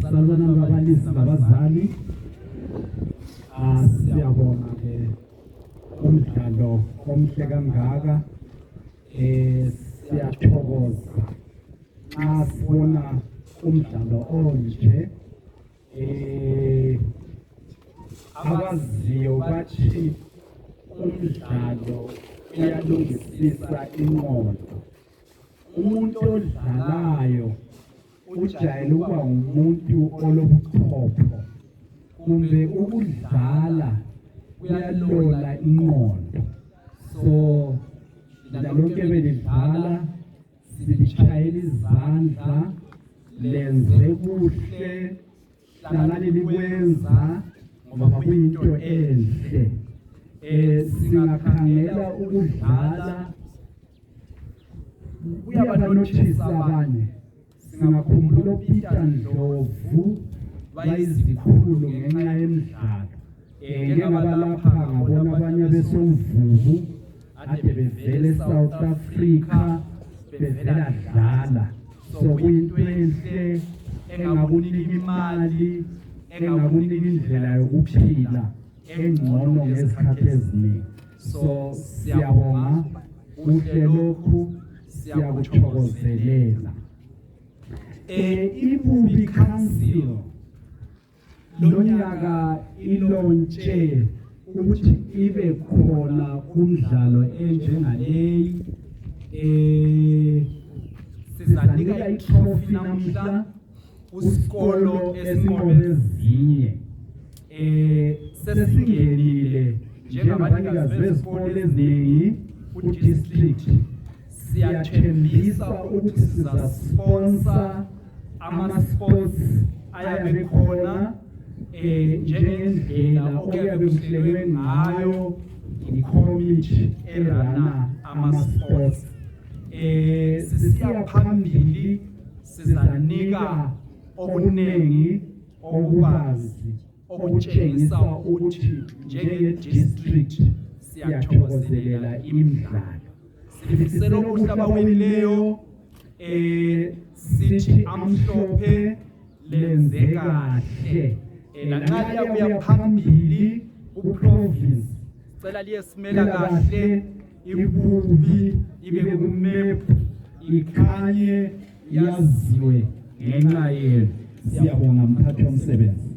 Salubona ngabalisi nabazali. Siyabonga ke umdlalo omhle kangaka. Siyathokoza xa sibona umdlalo onje. Abaziyo bathi umdlalo uyalungisisa ingqondo. Umuntu odlalayo ujayele ukuba umuntu olobuchopho, kumbe ukudlala kuyalola ingqondo. So lonke belidlala silitshayela izandla, lenze kuhle, hlalani likwenza ngoba kuyinto enhle. Singakhangela ukudlala kuyabanothisa abanye. Singakhumbula uPeter Ndlovu bayizikhulu ngenxa yemidlalo. Ngeke ngabalapha ngabona abanye besomvubu ade bevele eSouth Africa bevela dlala. So kuyinto enhle engakunika imali, engakunika indlela yokuphila engcono ngezikhathi eziningi. So siyabonga kuhle lokhu, siyakuthokozelela. Ibubi Council lonyaka ilontshe ukuthi ibe khona kumdlalo enjengaleyi. Sizanika itrophy namhla usikolo esinqobe ezinye. Sesingenile njengabanikazi bezikole eziningi ku-district. Siyathembisa ukuthi sizasponsor ama-sports ayabe khona njengendlela okuyabe kuhlelwe ngayo i-committee erana ama-sports. Sisiya phambili sizanika okuningi okubazi okutshengisa ukuthi njenge-district siyathokozelela imidlalo. Sifisela okuhle abawinileyo, sithi amhlophe lenze kahle. Lanxa liyabuya phambili ku-province, cela liyesimela kahle, ibubi ibe ku-map, ikhanye yaziwe ngenxa yenu. Siyabonga mphathi womsebenzi.